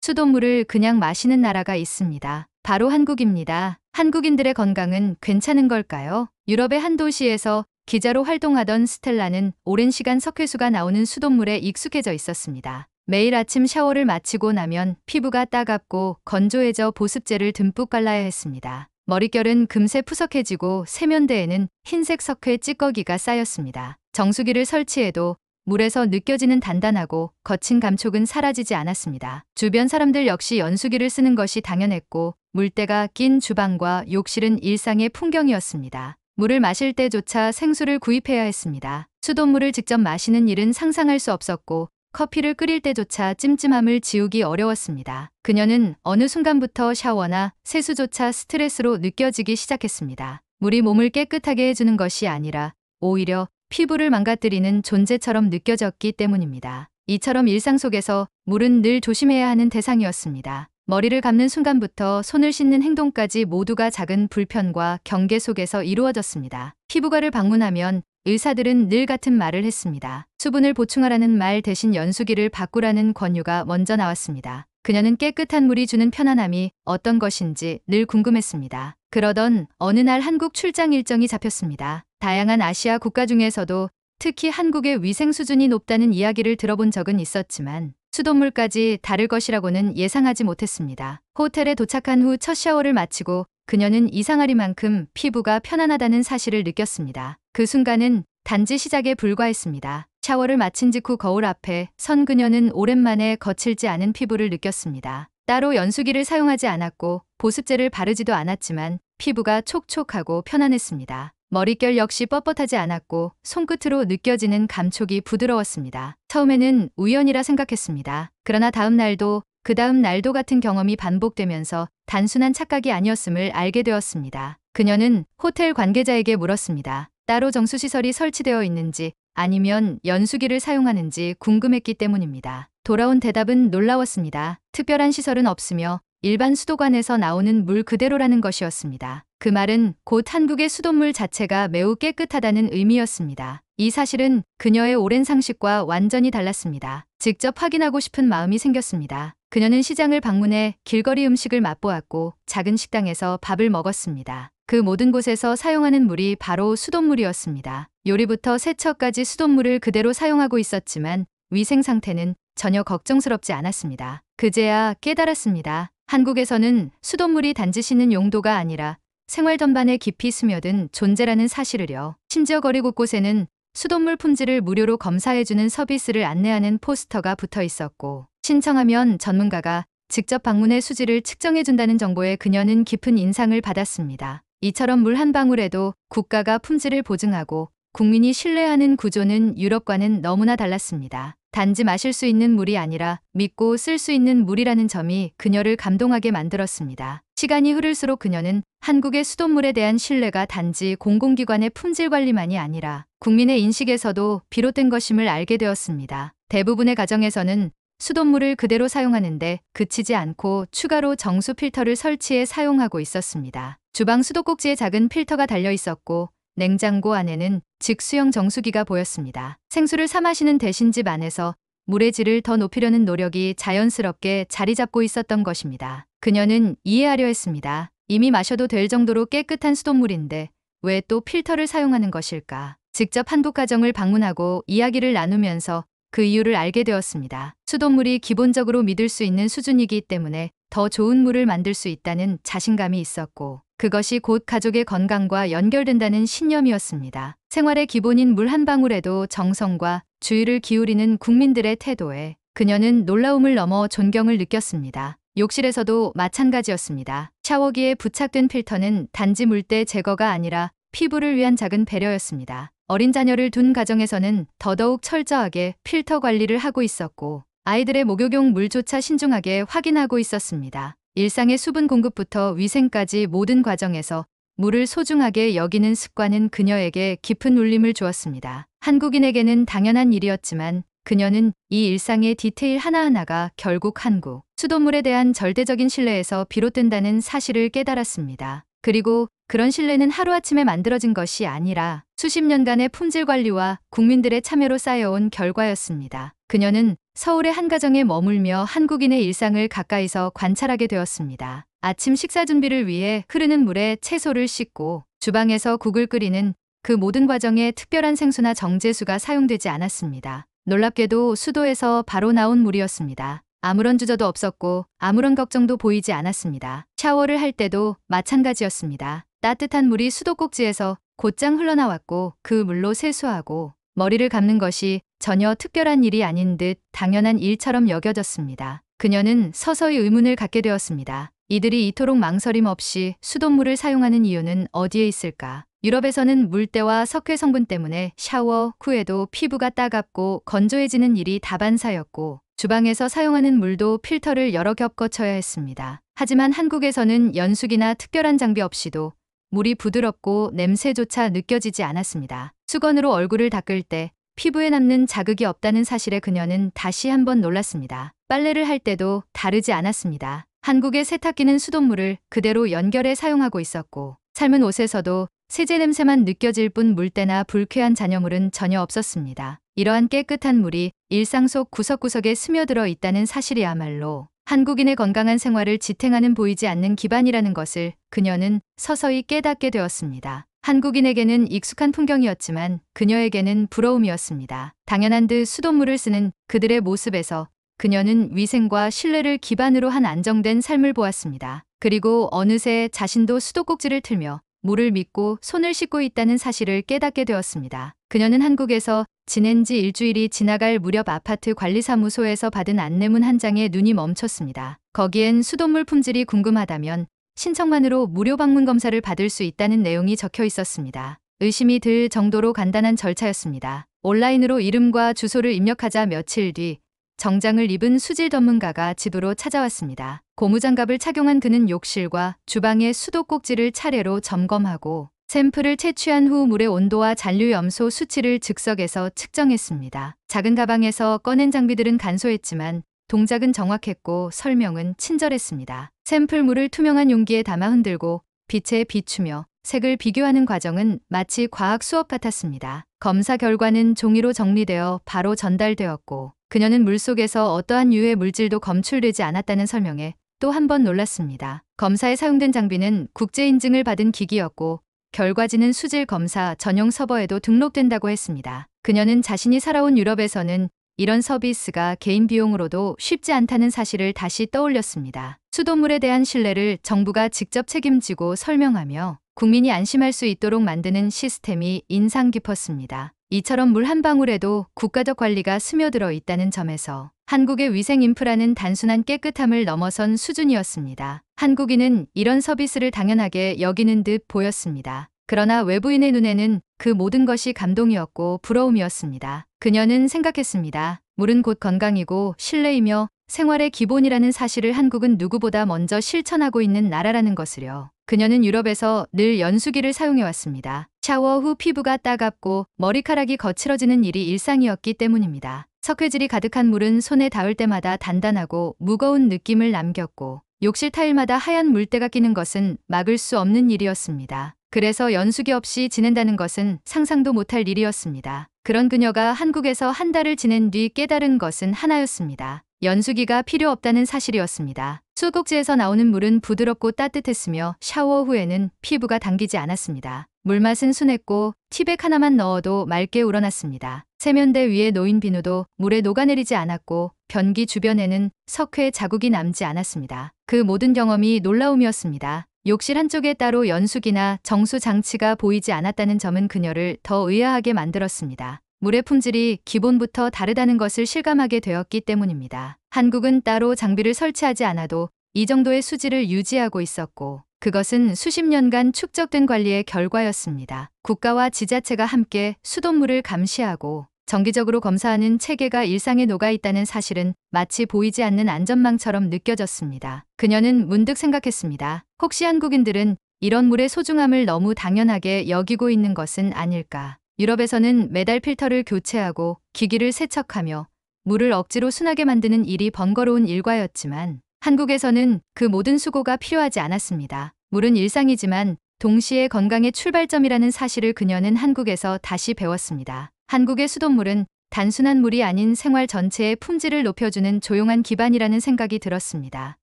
수돗물을 그냥 마시는 나라가 있습니다. 바로 한국입니다. 한국인들의 건강은 괜찮은 걸까요? 유럽의 한 도시에서 기자로 활동하던 스텔라는 오랜 시간 석회수가 나오는 수돗물에 익숙해져 있었습니다. 매일 아침 샤워를 마치고 나면 피부가 따갑고 건조해져 보습제를 듬뿍 발라야 했습니다. 머릿결은 금세 푸석해지고 세면대에는 흰색 석회 찌꺼기가 쌓였습니다. 정수기를 설치해도 물에서 느껴지는 단단하고 거친 감촉은 사라지지 않았습니다. 주변 사람들 역시 연수기를 쓰는 것이 당연했고 물때가 낀 주방과 욕실은 일상의 풍경이었습니다. 물을 마실 때조차 생수를 구입해야 했습니다. 수돗물을 직접 마시는 일은 상상할 수 없었고 커피를 끓일 때조차 찜찜함을 지우기 어려웠습니다. 그녀는 어느 순간부터 샤워나 세수조차 스트레스로 느껴지기 시작했습니다. 물이 몸을 깨끗하게 해주는 것이 아니라 오히려 피부를 망가뜨리는 존재처럼 느껴졌기 때문입니다. 이처럼 일상 속에서 물은 늘 조심해야 하는 대상이었습니다. 머리를 감는 순간부터 손을 씻는 행동까지 모두가 작은 불편과 경계 속에서 이루어졌습니다. 피부과를 방문하면 의사들은 늘 같은 말을 했습니다. 수분을 보충하라는 말 대신 연수기를 바꾸라는 권유가 먼저 나왔습니다. 그녀는 깨끗한 물이 주는 편안함이 어떤 것인지 늘 궁금했습니다. 그러던 어느 날 한국 출장 일정이 잡혔습니다. 다양한 아시아 국가 중에서도 특히 한국의 위생 수준이 높다는 이야기를 들어본 적은 있었지만 수돗물까지 다를 것이라고는 예상하지 못했습니다. 호텔에 도착한 후 첫 샤워를 마치고 그녀는 이상하리만큼 피부가 편안하다는 사실을 느꼈습니다. 그 순간은 단지 시작에 불과했습니다. 샤워를 마친 직후 거울 앞에 선 그녀는 오랜만에 거칠지 않은 피부를 느꼈습니다. 따로 연수기를 사용하지 않았고 보습제를 바르지도 않았지만 피부가 촉촉하고 편안했습니다. 머릿결 역시 뻣뻣하지 않았고 손끝으로 느껴지는 감촉이 부드러웠습니다. 처음에는 우연이라 생각했습니다. 그러나 다음 날도 그 다음 날도 같은 경험이 반복되면서 단순한 착각이 아니었음을 알게 되었습니다. 그녀는 호텔 관계자에게 물었습니다. 따로 정수시설이 설치되어 있는지 아니면 연수기를 사용하는지 궁금했기 때문입니다. 돌아온 대답은 놀라웠습니다. 특별한 시설은 없으며 일반 수도관에서 나오는 물 그대로라는 것이었습니다. 그 말은 곧 한국의 수돗물 자체가 매우 깨끗하다는 의미였습니다. 이 사실은 그녀의 오랜 상식과 완전히 달랐습니다. 직접 확인하고 싶은 마음이 생겼습니다. 그녀는 시장을 방문해 길거리 음식을 맛보았고 작은 식당에서 밥을 먹었습니다. 그 모든 곳에서 사용하는 물이 바로 수돗물이었습니다. 요리부터 세척까지 수돗물을 그대로 사용하고 있었지만 위생 상태는 전혀 걱정스럽지 않았습니다. 그제야 깨달았습니다. 한국에서는 수돗물이 단지 씻는 용도가 아니라 생활 전반에 깊이 스며든 존재라는 사실을요. 심지어 거리 곳곳에는 수돗물 품질을 무료로 검사해주는 서비스를 안내하는 포스터가 붙어 있었고 신청하면 전문가가 직접 방문해 수질을 측정해준다는 정보에 그녀는 깊은 인상을 받았습니다. 이처럼 물 한 방울에도 국가가 품질을 보증하고 국민이 신뢰하는 구조는 유럽과는 너무나 달랐습니다. 단지 마실 수 있는 물이 아니라 믿고 쓸 수 있는 물이라는 점이 그녀를 감동하게 만들었습니다. 시간이 흐를수록 그녀는 한국의 수돗물에 대한 신뢰가 단지 공공기관의 품질 관리만이 아니라 국민의 인식에서도 비롯된 것임을 알게 되었습니다. 대부분의 가정에서는 수돗물을 그대로 사용하는데 그치지 않고 추가로 정수 필터를 설치해 사용하고 있었습니다. 주방 수도꼭지에 작은 필터가 달려 있었고 냉장고 안에는 직수형 정수기가 보였습니다. 생수를 사 마시는 대신 집 안에서 물의 질을 더 높이려는 노력이 자연스럽게 자리 잡고 있었던 것입니다. 그녀는 이해하려 했습니다. 이미 마셔도 될 정도로 깨끗한 수돗물인데 왜 또 필터를 사용하는 것일까? 직접 한국 가정을 방문하고 이야기를 나누면서 그 이유를 알게 되었습니다. 수돗물이 기본적으로 믿을 수 있는 수준이기 때문에 더 좋은 물을 만들 수 있다는 자신감이 있었고 그것이 곧 가족의 건강과 연결된다는 신념이었습니다. 생활의 기본인 물 한 방울에도 정성과 주의를 기울이는 국민들의 태도에 그녀는 놀라움을 넘어 존경을 느꼈습니다. 욕실에서도 마찬가지였습니다. 샤워기에 부착된 필터는 단지 물때 제거가 아니라 피부를 위한 작은 배려였습니다. 어린 자녀를 둔 가정에서는 더더욱 철저하게 필터 관리를 하고 있었고 아이들의 목욕용 물조차 신중하게 확인하고 있었습니다. 일상의 수분 공급부터 위생까지 모든 과정에서 물을 소중하게 여기는 습관은 그녀에게 깊은 울림을 주었습니다. 한국인에게는 당연한 일이었지만 그녀는 이 일상의 디테일 하나하나가 결국 한국 수돗물에 대한 절대적인 신뢰에서 비롯된다는 사실을 깨달았습니다. 그리고 그런 신뢰는 하루아침에 만들어진 것이 아니라 수십 년간의 품질 관리와 국민들의 참여로 쌓여온 결과였습니다. 그녀는 서울의 한 가정에 머물며 한국인의 일상을 가까이서 관찰하게 되었습니다. 아침 식사 준비를 위해 흐르는 물에 채소를 씻고 주방에서 국을 끓이는 그 모든 과정에 특별한 생수나 정제수가 사용되지 않았습니다. 놀랍게도 수도에서 바로 나온 물이었습니다. 아무런 주저도 없었고 아무런 걱정도 보이지 않았습니다. 샤워를 할 때도 마찬가지였습니다. 따뜻한 물이 수도꼭지에서 곧장 흘러나왔고 그 물로 세수하고 머리를 감는 것이 전혀 특별한 일이 아닌 듯 당연한 일처럼 여겨졌습니다. 그녀는 서서히 의문을 갖게 되었습니다. 이들이 이토록 망설임 없이 수돗물을 사용하는 이유는 어디에 있을까? 유럽에서는 물때와 석회 성분 때문에 샤워 후에도 피부가 따갑고 건조해지는 일이 다반사였고 주방에서 사용하는 물도 필터를 여러 겹 거쳐야 했습니다. 하지만 한국에서는 연수기나 특별한 장비 없이도 물이 부드럽고 냄새조차 느껴지지 않았습니다. 수건으로 얼굴을 닦을 때 피부에 남는 자극이 없다는 사실에 그녀는 다시 한번 놀랐습니다. 빨래를 할 때도 다르지 않았습니다. 한국의 세탁기는 수돗물을 그대로 연결해 사용하고 있었고 삶은 옷에서도 세제 냄새만 느껴질 뿐 물때나 불쾌한 잔여물은 전혀 없었습니다. 이러한 깨끗한 물이 일상 속 구석구석에 스며들어 있다는 사실이야말로 한국인의 건강한 생활을 지탱하는 보이지 않는 기반이라는 것을 그녀는 서서히 깨닫게 되었습니다. 한국인에게는 익숙한 풍경이었지만 그녀에게는 부러움이었습니다. 당연한 듯 수돗물을 쓰는 그들의 모습에서 그녀는 위생과 신뢰를 기반으로 한 안정된 삶을 보았습니다. 그리고 어느새 자신도 수도꼭지를 틀며 물을 믿고 손을 씻고 있다는 사실을 깨닫게 되었습니다. 그녀는 한국에서 지낸 지 일주일이 지나갈 무렵 아파트 관리사무소에서 받은 안내문 한 장에 눈이 멈췄습니다. 거기엔 수돗물 품질이 궁금하다면 신청만으로 무료 방문 검사를 받을 수 있다는 내용이 적혀 있었습니다. 의심이 들 정도로 간단한 절차였습니다. 온라인으로 이름과 주소를 입력하자 며칠 뒤 정장을 입은 수질 전문가가 집으로 찾아왔습니다. 고무장갑을 착용한 그는 욕실과 주방의 수도꼭지를 차례로 점검하고 샘플을 채취한 후 물의 온도와 잔류 염소 수치를 즉석에서 측정했습니다. 작은 가방에서 꺼낸 장비들은 간소했지만 동작은 정확했고 설명은 친절했습니다. 샘플 물을 투명한 용기에 담아 흔들고 빛에 비추며 색을 비교하는 과정은 마치 과학 수업 같았습니다. 검사 결과는 종이로 정리되어 바로 전달되었고 그녀는 물속에서 어떠한 유해 물질도 검출되지 않았다는 설명에 또 한 번 놀랐습니다. 검사에 사용된 장비는 국제인증을 받은 기기였고 결과지는 수질 검사 전용 서버에도 등록된다고 했습니다. 그녀는 자신이 살아온 유럽에서는 이런 서비스가 개인 비용으로도 쉽지 않다는 사실을 다시 떠올렸습니다. 수돗물에 대한 신뢰를 정부가 직접 책임지고 설명하며 국민이 안심할 수 있도록 만드는 시스템이 인상 깊었습니다. 이처럼 물 한 방울에도 국가적 관리가 스며들어 있다는 점에서 한국의 위생 인프라는 단순한 깨끗함을 넘어선 수준이었습니다. 한국인은 이런 서비스를 당연하게 여기는 듯 보였습니다. 그러나 외부인의 눈에는 그 모든 것이 감동이었고 부러움이었습니다. 그녀는 생각했습니다. 물은 곧 건강이고 신뢰이며 생활의 기본이라는 사실을 한국은 누구보다 먼저 실천하고 있는 나라라는 것을요. 그녀는 유럽에서 늘 연수기를 사용해왔습니다. 샤워 후 피부가 따갑고 머리카락이 거칠어지는 일이 일상이었기 때문입니다. 석회질이 가득한 물은 손에 닿을 때마다 단단하고 무거운 느낌을 남겼고 욕실 타일마다 하얀 물때가 끼는 것은 막을 수 없는 일이었습니다. 그래서 연수기 없이 지낸다는 것은 상상도 못할 일이었습니다. 그런 그녀가 한국에서 한 달을 지낸 뒤 깨달은 것은 하나였습니다. 연수기가 필요 없다는 사실이었습니다. 수도꼭지에서 나오는 물은 부드럽고 따뜻했으며 샤워 후에는 피부가 당기지 않았습니다. 물맛은 순했고 티백 하나만 넣어도 맑게 우러났습니다. 세면대 위에 놓인 비누도 물에 녹아내리지 않았고 변기 주변에는 석회 자국이 남지 않았습니다. 그 모든 경험이 놀라움이었습니다. 욕실 한쪽에 따로 연수기나 정수 장치가 보이지 않았다는 점은 그녀를 더 의아하게 만들었습니다. 물의 품질이 기본부터 다르다는 것을 실감하게 되었기 때문입니다. 한국은 따로 장비를 설치하지 않아도 이 정도의 수질을 유지하고 있었고 그것은 수십 년간 축적된 관리의 결과였습니다. 국가와 지자체가 함께 수돗물을 감시하고 정기적으로 검사하는 체계가 일상에 녹아있다는 사실은 마치 보이지 않는 안전망처럼 느껴졌습니다. 그녀는 문득 생각했습니다. 혹시 한국인들은 이런 물의 소중함을 너무 당연하게 여기고 있는 것은 아닐까. 유럽에서는 매달 필터를 교체하고 기기를 세척하며 물을 억지로 순하게 만드는 일이 번거로운 일과였지만 한국에서는 그 모든 수고가 필요하지 않았습니다. 물은 일상이지만 동시에 건강의 출발점이라는 사실을 그녀는 한국에서 다시 배웠습니다. 한국의 수돗물은 단순한 물이 아닌 생활 전체의 품질을 높여주는 조용한 기반이라는 생각이 들었습니다.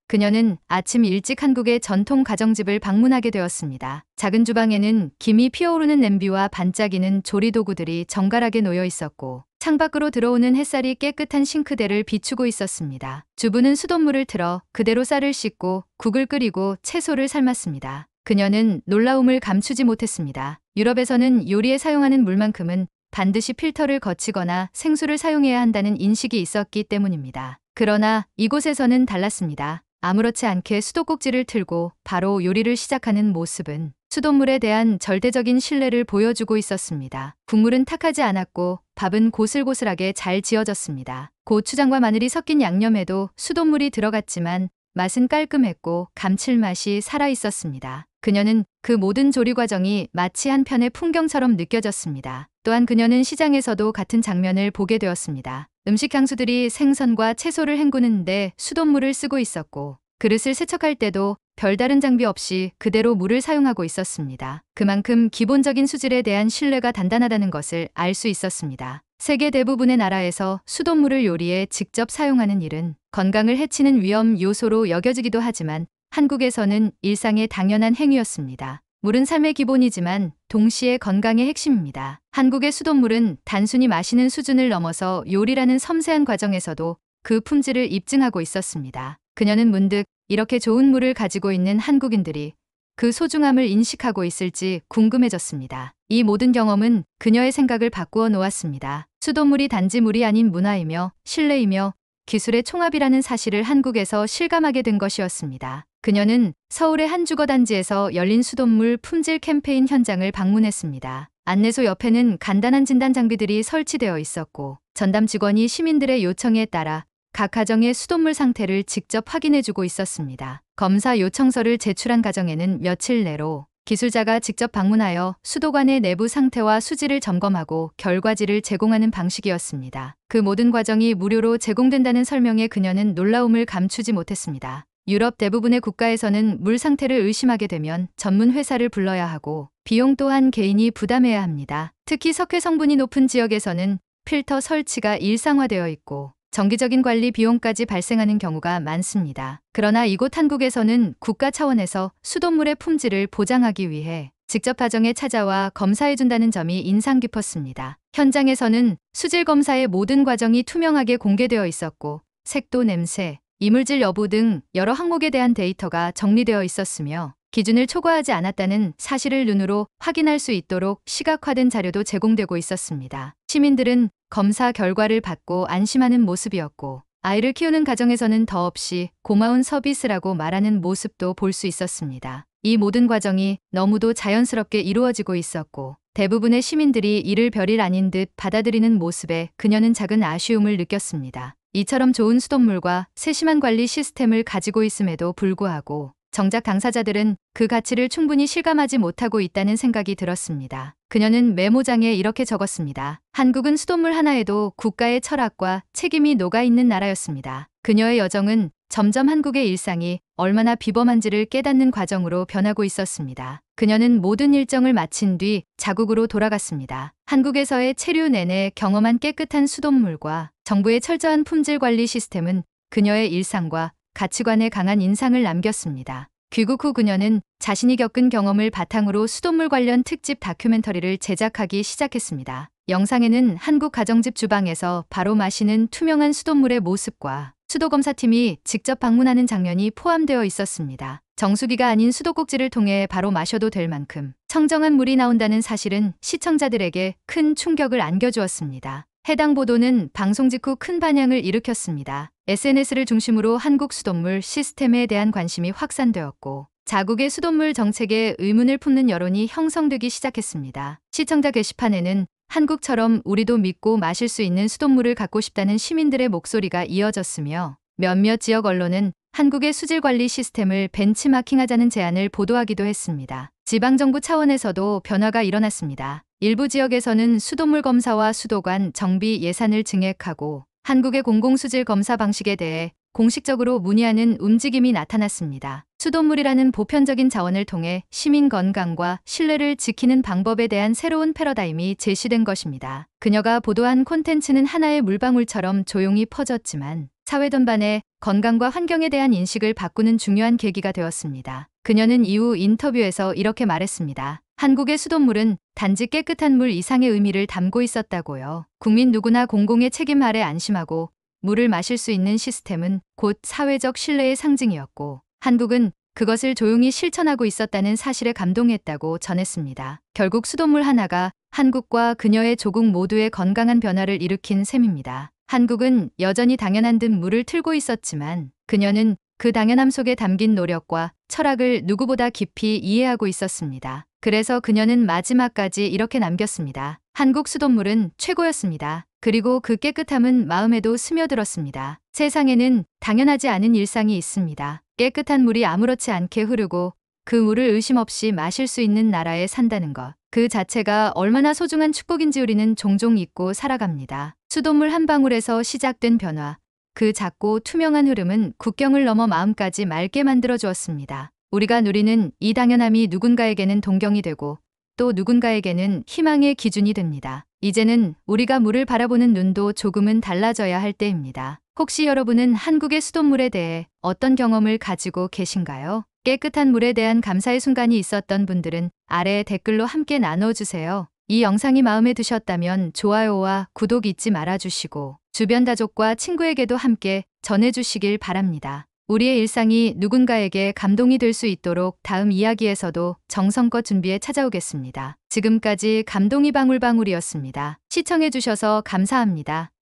그녀는 아침 일찍 한국의 전통 가정집을 방문하게 되었습니다. 작은 주방에는 김이 피어오르는 냄비와 반짝이는 조리도구들이 정갈하게 놓여 있었고, 창밖으로 들어오는 햇살이 깨끗한 싱크대를 비추고 있었습니다. 주부는 수돗물을 틀어 그대로 쌀을 씻고 국을 끓이고 채소를 삶았습니다. 그녀는 놀라움을 감추지 못했습니다. 유럽에서는 요리에 사용하는 물만큼은 반드시 필터를 거치거나 생수를 사용해야 한다는 인식이 있었기 때문입니다. 그러나 이곳에서는 달랐습니다. 아무렇지 않게 수도꼭지를 틀고 바로 요리를 시작하는 모습은 수돗물에 대한 절대적인 신뢰를 보여주고 있었습니다. 국물은 탁하지 않았고 밥은 고슬고슬하게 잘 지어졌습니다. 고추장과 마늘이 섞인 양념에도 수돗물이 들어갔지만 맛은 깔끔했고 감칠맛이 살아있었습니다. 그녀는 그 모든 조리 과정이 마치 한 편의 풍경처럼 느껴졌습니다. 또한 그녀는 시장에서도 같은 장면을 보게 되었습니다. 음식 향수들이 생선과 채소를 헹구는데 수돗물을 쓰고 있었고, 그릇을 세척할 때도 별다른 장비 없이 그대로 물을 사용하고 있었습니다. 그만큼 기본적인 수질에 대한 신뢰가 단단하다는 것을 알 수 있었습니다. 세계 대부분의 나라에서 수돗물을 요리에 직접 사용하는 일은 건강을 해치는 위험 요소로 여겨지기도 하지만 한국에서는 일상의 당연한 행위였습니다. 물은 삶의 기본이지만 동시에 건강의 핵심입니다. 한국의 수돗물은 단순히 마시는 수준을 넘어서 요리라는 섬세한 과정에서도 그 품질을 입증하고 있었습니다. 그녀는 문득 이렇게 좋은 물을 가지고 있는 한국인들이 그 소중함을 인식하고 있을지 궁금해졌습니다. 이 모든 경험은 그녀의 생각을 바꾸어 놓았습니다. 수돗물이 단지 물이 아닌 문화이며 신뢰이며 기술의 총합이라는 사실을 한국에서 실감하게 된 것이었습니다. 그녀는 서울의 한 주거단지에서 열린 수돗물 품질 캠페인 현장을 방문했습니다. 안내소 옆에는 간단한 진단 장비들이 설치되어 있었고, 전담 직원이 시민들의 요청에 따라 각 가정의 수돗물 상태를 직접 확인해주고 있었습니다. 검사 요청서를 제출한 가정에는 며칠 내로 기술자가 직접 방문하여 수도관의 내부 상태와 수질을 점검하고 결과지를 제공하는 방식이었습니다. 그 모든 과정이 무료로 제공된다는 설명에 그녀는 놀라움을 감추지 못했습니다. 유럽 대부분의 국가에서는 물 상태를 의심하게 되면 전문 회사를 불러야 하고 비용 또한 개인이 부담해야 합니다. 특히 석회 성분이 높은 지역에서는 필터 설치가 일상화되어 있고 정기적인 관리 비용까지 발생하는 경우가 많습니다. 그러나 이곳 한국에서는 국가 차원에서 수돗물의 품질을 보장하기 위해 직접 가정에 찾아와 검사해준다는 점이 인상 깊었습니다. 현장에서는 수질 검사의 모든 과정이 투명하게 공개되어 있었고, 색도 냄새, 이물질 여부 등 여러 항목에 대한 데이터가 정리되어 있었으며, 기준을 초과하지 않았다는 사실을 눈으로 확인할 수 있도록 시각화된 자료도 제공되고 있었습니다. 시민들은 검사 결과를 받고 안심하는 모습이었고, 아이를 키우는 가정에서는 더없이 고마운 서비스라고 말하는 모습도 볼 수 있었습니다. 이 모든 과정이 너무도 자연스럽게 이루어지고 있었고, 대부분의 시민들이 이를 별일 아닌 듯 받아들이는 모습에 그녀는 작은 아쉬움을 느꼈습니다. 이처럼 좋은 수돗물과 세심한 관리 시스템을 가지고 있음에도 불구하고 정작 당사자들은 그 가치를 충분히 실감하지 못하고 있다는 생각이 들었습니다. 그녀는 메모장에 이렇게 적었습니다. 한국은 수돗물 하나에도 국가의 철학과 책임이 녹아있는 나라였습니다. 그녀의 여정은 점점 한국의 일상이 얼마나 비범한지를 깨닫는 과정으로 변하고 있었습니다. 그녀는 모든 일정을 마친 뒤 자국으로 돌아갔습니다. 한국에서의 체류 내내 경험한 깨끗한 수돗물과 정부의 철저한 품질 관리 시스템은 그녀의 일상과 가치관에 강한 인상을 남겼습니다. 귀국 후 그녀는 자신이 겪은 경험을 바탕으로 수돗물 관련 특집 다큐멘터리를 제작하기 시작했습니다. 영상에는 한국 가정집 주방에서 바로 마시는 투명한 수돗물의 모습과 수도검사팀이 직접 방문하는 장면이 포함되어 있었습니다. 정수기가 아닌 수도꼭지를 통해 바로 마셔도 될 만큼 청정한 물이 나온다는 사실은 시청자들에게 큰 충격을 안겨주었습니다. 해당 보도는 방송 직후 큰 반향을 일으켰습니다. SNS를 중심으로 한국 수돗물 시스템에 대한 관심이 확산되었고, 자국의 수돗물 정책에 의문을 품는 여론이 형성되기 시작했습니다. 시청자 게시판에는 한국처럼 우리도 믿고 마실 수 있는 수돗물을 갖고 싶다는 시민들의 목소리가 이어졌으며, 몇몇 지역 언론은 한국의 수질 관리 시스템을 벤치마킹하자는 제안을 보도하기도 했습니다. 지방정부 차원에서도 변화가 일어났습니다. 일부 지역에서는 수돗물 검사와 수도관 정비 예산을 증액하고 한국의 공공수질 검사 방식에 대해 공식적으로 문의하는 움직임이 나타났습니다. 수돗물이라는 보편적인 자원을 통해 시민 건강과 신뢰를 지키는 방법에 대한 새로운 패러다임이 제시된 것입니다. 그녀가 보도한 콘텐츠는 하나의 물방울처럼 조용히 퍼졌지만 사회 전반에 건강과 환경에 대한 인식을 바꾸는 중요한 계기가 되었습니다. 그녀는 이후 인터뷰에서 이렇게 말했습니다. 한국의 수돗물은 단지 깨끗한 물 이상의 의미를 담고 있었다고요. 국민 누구나 공공의 책임 아래 안심하고 물을 마실 수 있는 시스템은 곧 사회적 신뢰의 상징이었고 한국은 그것을 조용히 실천하고 있었다는 사실에 감동했다고 전했습니다. 결국 수돗물 하나가 한국과 그녀의 조국 모두의 건강한 변화를 일으킨 셈입니다. 한국은 여전히 당연한 듯 물을 틀고 있었지만 그녀는 그 당연함 속에 담긴 노력과 철학을 누구보다 깊이 이해하고 있었습니다. 그래서 그녀는 마지막까지 이렇게 남겼습니다. 한국 수돗물은 최고였습니다. 그리고 그 깨끗함은 마음에도 스며들었습니다. 세상에는 당연하지 않은 일상이 있습니다. 깨끗한 물이 아무렇지 않게 흐르고 그 물을 의심 없이 마실 수 있는 나라에 산다는 것. 그 자체가 얼마나 소중한 축복인지 우리는 종종 잊고 살아갑니다. 수돗물 한 방울에서 시작된 변화. 그 작고 투명한 흐름은 국경을 넘어 마음까지 맑게 만들어 주었습니다. 우리가 누리는 이 당연함이 누군가에게는 동경이 되고 또 누군가에게는 희망의 기준이 됩니다. 이제는 우리가 물을 바라보는 눈도 조금은 달라져야 할 때입니다. 혹시 여러분은 한국의 수돗물에 대해 어떤 경험을 가지고 계신가요? 깨끗한 물에 대한 감사의 순간이 있었던 분들은 아래 댓글로 함께 나눠주세요. 이 영상이 마음에 드셨다면 좋아요와 구독 잊지 말아주시고 주변 가족과 친구에게도 함께 전해주시길 바랍니다. 우리의 일상이 누군가에게 감동이 될 수 있도록 다음 이야기에서도 정성껏 준비해 찾아오겠습니다. 지금까지 감동이 방울방울이었습니다. 시청해주셔서 감사합니다.